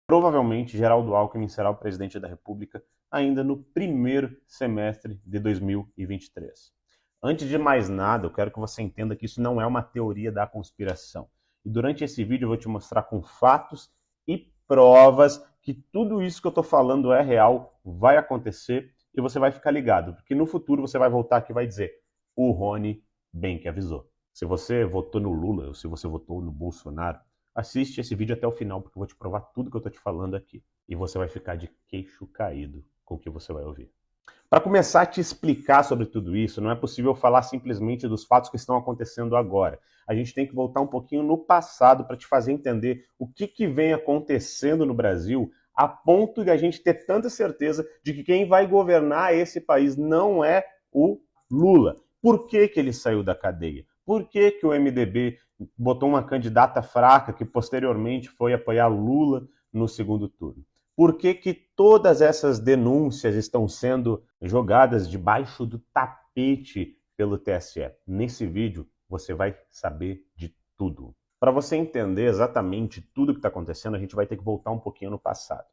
Provavelmente, Geraldo Alckmin será o presidente da República ainda no primeiro semestre de 2023. Antes de mais nada, eu quero que você entenda que isso não é uma teoria da conspiração. E durante esse vídeo eu vou te mostrar com fatos e provas que tudo isso que eu estou falando é real, vai acontecer e você vai ficar ligado, porque no futuro você vai voltar aqui e vai dizer: o Rony bem que avisou. Se você votou no Lula ou se você votou no Bolsonaro, assiste esse vídeo até o final, porque eu vou te provar tudo que eu estou te falando aqui. E você vai ficar de queixo caído com o que você vai ouvir. Para começar a te explicar sobre tudo isso, não é possível falar simplesmente dos fatos que estão acontecendo agora. A gente tem que voltar um pouquinho no passado para te fazer entender o que vem acontecendo no Brasil, a ponto de a gente ter tanta certeza de que quem vai governar esse país não é o Lula. Por que ele saiu da cadeia? Por que o MDB botou uma candidata fraca que posteriormente foi apoiar Lula no segundo turno? Por que todas essas denúncias estão sendo jogadas debaixo do tapete pelo TSE? Nesse vídeo você vai saber de tudo. Para você entender exatamente tudo o que está acontecendo, a gente vai ter que voltar um pouquinho no passado.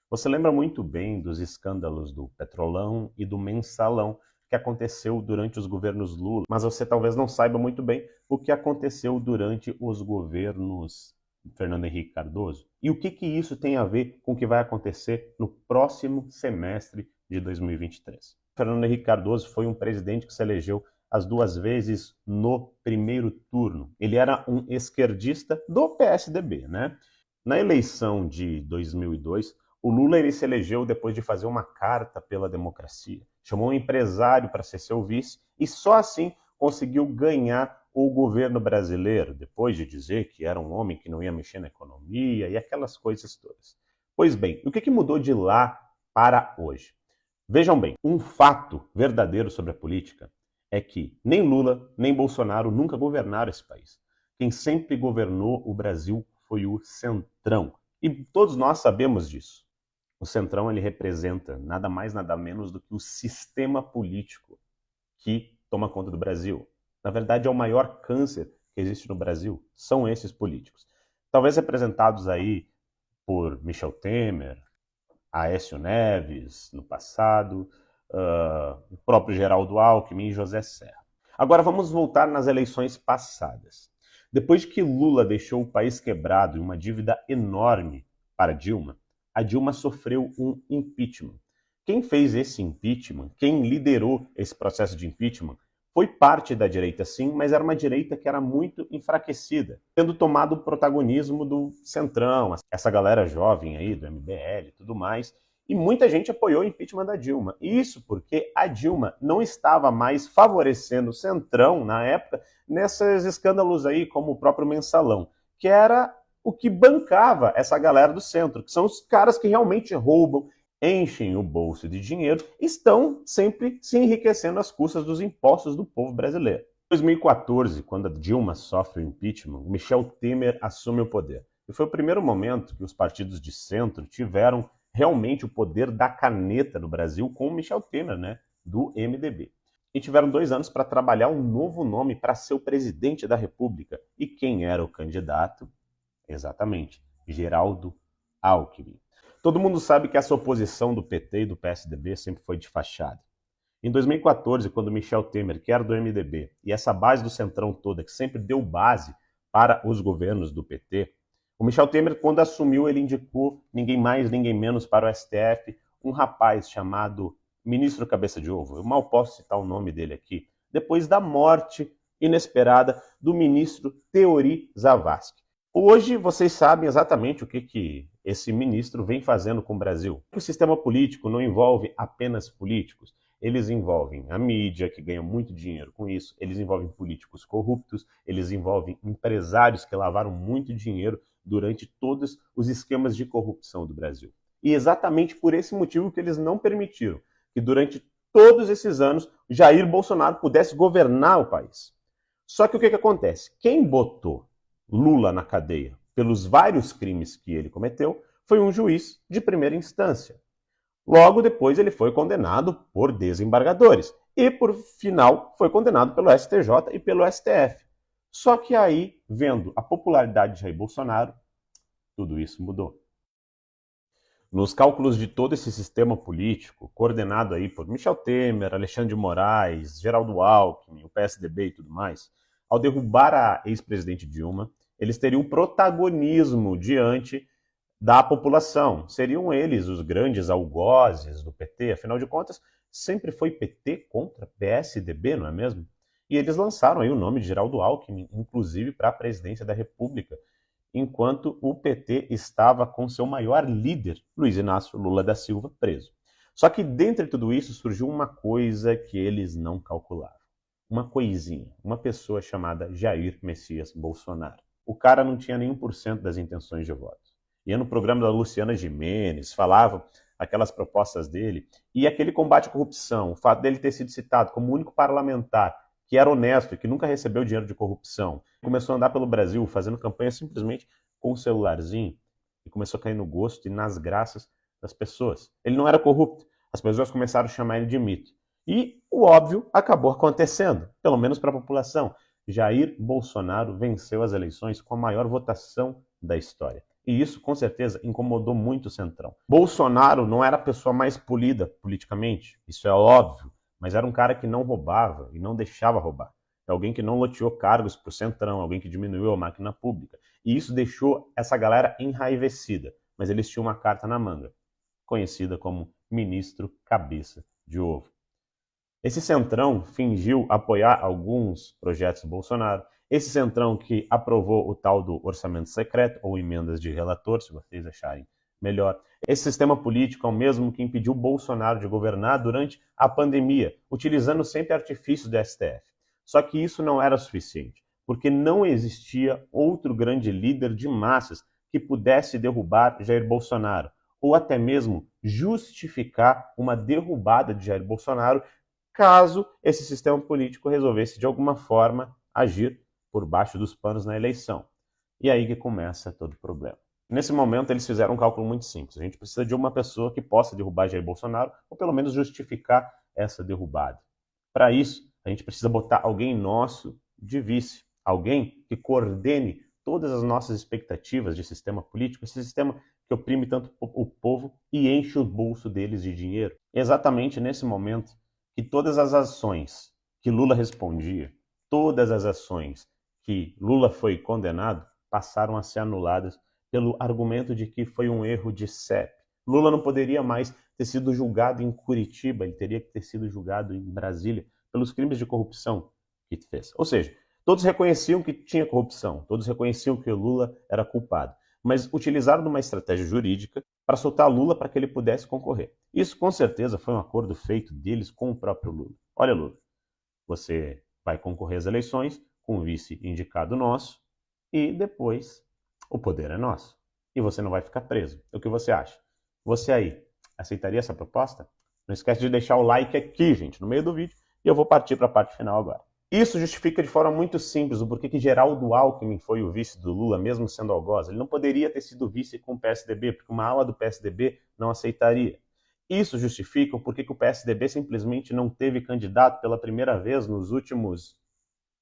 Você lembra muito bem dos escândalos do Petrolão e do Mensalão que aconteceu durante os governos Lula, mas você talvez não saiba muito bem o que aconteceu durante os governos Fernando Henrique Cardoso. E o que isso tem a ver com o que vai acontecer no próximo semestre de 2023? Fernando Henrique Cardoso foi um presidente que se elegeu as duas vezes no primeiro turno. Ele era um esquerdista do PSDB, né? Na eleição de 2002, o Lula ele se elegeu depois de fazer uma carta pela democracia. Chamou um empresário para ser seu vice e só assim conseguiu ganhar o governo brasileiro, depois de dizer que era um homem que não ia mexer na economia e aquelas coisas todas. Pois bem, o que mudou de lá para hoje? Vejam bem, um fato verdadeiro sobre a política é que nem Lula nem Bolsonaro nunca governaram esse país. Quem sempre governou o Brasil foi o Centrão. E todos nós sabemos disso. O Centrão ele representa nada mais, nada menos do que o sistema político que toma conta do Brasil. Na verdade, é o maior câncer que existe no Brasil, são esses políticos. Talvez representados aí por Michel Temer, Aécio Neves no passado, o próprio Geraldo Alckmin e José Serra. Agora vamos voltar nas eleições passadas. Depois que Lula deixou o país quebrado e uma dívida enorme para Dilma, a Dilma sofreu um impeachment. Quem fez esse impeachment, quem liderou esse processo de impeachment, foi parte da direita sim, mas era uma direita que era muito enfraquecida, tendo tomado o protagonismo do Centrão, essa galera jovem aí, do MBL e tudo mais, e muita gente apoiou o impeachment da Dilma. Isso porque a Dilma não estava mais favorecendo o Centrão, na época, nesses escândalos aí, como o próprio Mensalão, que era o que bancava essa galera do centro, que são os caras que realmente roubam, enchem o bolso de dinheiro, estão sempre se enriquecendo às custas dos impostos do povo brasileiro. Em 2014, quando a Dilma sofre o impeachment, Michel Temer assume o poder. E foi o primeiro momento que os partidos de centro tiveram realmente o poder da caneta no Brasil com o Michel Temer, né, do MDB. E tiveram 2 anos para trabalhar um novo nome para ser o presidente da República. E quem era o candidato? Exatamente, Geraldo Alckmin. Todo mundo sabe que essa oposição do PT e do PSDB sempre foi de fachada. Em 2014, quando Michel Temer, que era do MDB, e essa base do Centrão toda, que sempre deu base para os governos do PT, o Michel Temer, quando assumiu, ele indicou ninguém mais, ninguém menos para o STF, um rapaz chamado Ministro Cabeça de Ovo. Eu mal posso citar o nome dele aqui. Depois da morte inesperada do ministro Teori Zavascki. Hoje vocês sabem exatamente o que esse ministro vem fazendo com o Brasil. O sistema político não envolve apenas políticos, eles envolvem a mídia, que ganha muito dinheiro com isso, eles envolvem políticos corruptos, eles envolvem empresários que lavaram muito dinheiro durante todos os esquemas de corrupção do Brasil. E exatamente por esse motivo que eles não permitiram que durante todos esses anos Jair Bolsonaro pudesse governar o país. Só que o que acontece? Quem botou Lula na cadeia pelos vários crimes que ele cometeu foi um juiz de primeira instância. Logo depois ele foi condenado por desembargadores e, por final, foi condenado pelo STJ e pelo STF. Só que aí, vendo a popularidade de Jair Bolsonaro, tudo isso mudou. Nos cálculos de todo esse sistema político, coordenado aí por Michel Temer, Alexandre de Moraes, Geraldo Alckmin, o PSDB e tudo mais, ao derrubar a ex-presidente Dilma, eles teriam protagonismo diante da população. Seriam eles os grandes algozes do PT, afinal de contas, sempre foi PT contra PSDB, não é mesmo? E eles lançaram aí o nome de Geraldo Alckmin, inclusive para a presidência da República, enquanto o PT estava com seu maior líder, Luiz Inácio Lula da Silva, preso. Só que dentre tudo isso surgiu uma coisa que eles não calculavam. Uma coisinha, uma pessoa chamada Jair Messias Bolsonaro. O cara não tinha nem 1% das intenções de voto. Ia no programa da Luciana Gimenez, falava aquelas propostas dele, e aquele combate à corrupção, o fato dele ter sido citado como o único parlamentar que era honesto e que nunca recebeu dinheiro de corrupção, começou a andar pelo Brasil fazendo campanha simplesmente com um celularzinho e começou a cair no gosto e nas graças das pessoas. Ele não era corrupto, as pessoas começaram a chamar ele de mito. E o óbvio acabou acontecendo, pelo menos para a população. Jair Bolsonaro venceu as eleições com a maior votação da história. E isso, com certeza, incomodou muito o Centrão. Bolsonaro não era a pessoa mais polida politicamente, isso é óbvio, mas era um cara que não roubava e não deixava roubar. É alguém que não loteou cargos para o Centrão, alguém que diminuiu a máquina pública. E isso deixou essa galera enraivecida. Mas eles tinham uma carta na manga, conhecida como ministro cabeça de ovo. Esse Centrão fingiu apoiar alguns projetos do Bolsonaro. Esse Centrão que aprovou o tal do orçamento secreto, ou emendas de relator, se vocês acharem melhor. Esse sistema político é o mesmo que impediu Bolsonaro de governar durante a pandemia, utilizando sempre artifícios do STF. Só que isso não era suficiente, porque não existia outro grande líder de massas que pudesse derrubar Jair Bolsonaro, ou até mesmo justificar uma derrubada de Jair Bolsonaro, caso esse sistema político resolvesse de alguma forma agir por baixo dos panos na eleição. E aí que começa todo o problema. Nesse momento, eles fizeram um cálculo muito simples. A gente precisa de uma pessoa que possa derrubar Jair Bolsonaro, ou pelo menos justificar essa derrubada. Para isso, a gente precisa botar alguém nosso de vice, alguém que coordene todas as nossas expectativas de sistema político, esse sistema que oprime tanto o povo e enche o bolso deles de dinheiro. E exatamente nesse momento que todas as ações que Lula respondia, todas as ações que Lula foi condenado, passaram a ser anuladas pelo argumento de que foi um erro de CEP. Lula não poderia mais ter sido julgado em Curitiba, ele teria que ter sido julgado em Brasília pelos crimes de corrupção que fez. Ou seja, todos reconheciam que tinha corrupção, todos reconheciam que Lula era culpado, mas utilizaram uma estratégia jurídica para soltar Lula para que ele pudesse concorrer. Isso, com certeza, foi um acordo feito deles com o próprio Lula. Olha, Lula, você vai concorrer às eleições com um vice indicado nosso e depois o poder é nosso. E você não vai ficar preso. O que você acha? Você aí, aceitaria essa proposta? Não esquece de deixar o like aqui, gente, no meio do vídeo. E eu vou partir para a parte final agora. Isso justifica de forma muito simples o porquê que Geraldo Alckmin foi o vice do Lula, mesmo sendo algoz. Ele não poderia ter sido vice com o PSDB, porque uma ala do PSDB não aceitaria. Isso justifica o porquê que o PSDB simplesmente não teve candidato pela primeira vez nos últimos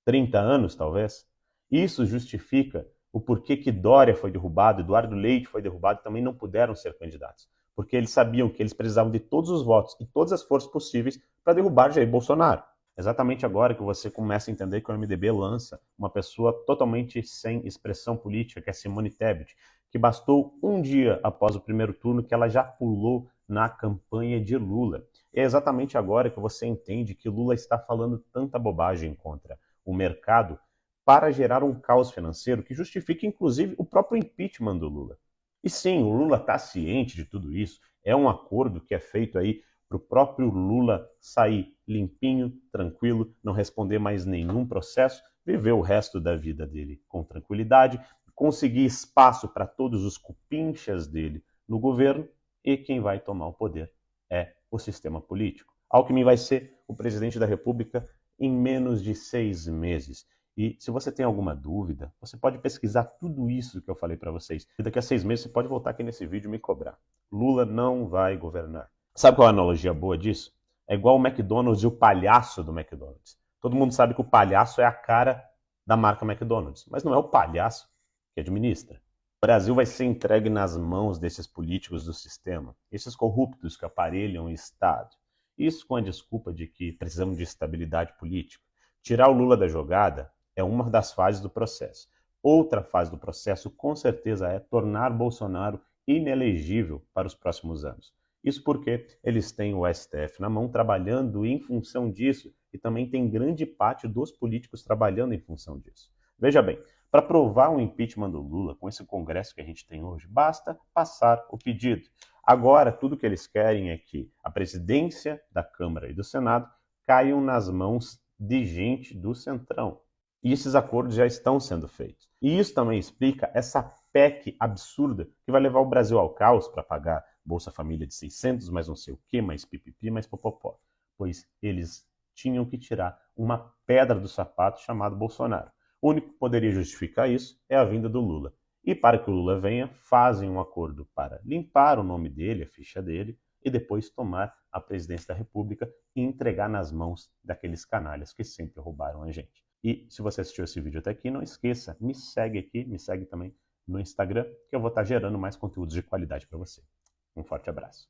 30 anos, talvez. Isso justifica o porquê que Dória foi derrubado, Eduardo Leite foi derrubado, também não puderam ser candidatos. Porque eles sabiam que eles precisavam de todos os votos e todas as forças possíveis para derrubar Jair Bolsonaro. Exatamente agora que você começa a entender que o MDB lança uma pessoa totalmente sem expressão política, que é Simone Tebet, que bastou um dia após o primeiro turno que ela já pulou na campanha de Lula. É exatamente agora que você entende que Lula está falando tanta bobagem contra o mercado para gerar um caos financeiro que justifica, inclusive, o próprio impeachment do Lula. E sim, o Lula está ciente de tudo isso. É um acordo que é feito aí para o próprio Lula sair limpinho, tranquilo, não responder mais nenhum processo, viver o resto da vida dele com tranquilidade, conseguir espaço para todos os cupinchas dele no governo, e quem vai tomar o poder é o sistema político. Alckmin vai ser o presidente da República em menos de 6 meses. E se você tem alguma dúvida, você pode pesquisar tudo isso que eu falei para vocês. E daqui a 6 meses você pode voltar aqui nesse vídeo e me cobrar. Lula não vai governar. Sabe qual é a analogia boa disso? É igual o McDonald's e o palhaço do McDonald's. Todo mundo sabe que o palhaço é a cara da marca McDonald's, mas não é o palhaço que administra. Brasil vai ser entregue nas mãos desses políticos do sistema, esses corruptos que aparelham o Estado. Isso com a desculpa de que precisamos de estabilidade política. Tirar o Lula da jogada é uma das fases do processo. Outra fase do processo, com certeza, é tornar Bolsonaro inelegível para os próximos anos. Isso porque eles têm o STF na mão trabalhando em função disso e também tem grande parte dos políticos trabalhando em função disso. Veja bem, para provar o impeachment do Lula com esse Congresso que a gente tem hoje, basta passar o pedido. Agora, tudo que eles querem é que a presidência da Câmara e do Senado caiam nas mãos de gente do Centrão. E esses acordos já estão sendo feitos. E isso também explica essa PEC absurda que vai levar o Brasil ao caos para pagar Bolsa Família de 600, mais não sei o quê, mais pipipi, mais popopó. Pois eles tinham que tirar uma pedra do sapato chamado Bolsonaro. O único que poderia justificar isso é a vinda do Lula. E para que o Lula venha, fazem um acordo para limpar o nome dele, a ficha dele, e depois tomar a presidência da República e entregar nas mãos daqueles canalhas que sempre roubaram a gente. E se você assistiu esse vídeo até aqui, não esqueça, me segue aqui, me segue também no Instagram, que eu vou estar gerando mais conteúdos de qualidade para você. Um forte abraço.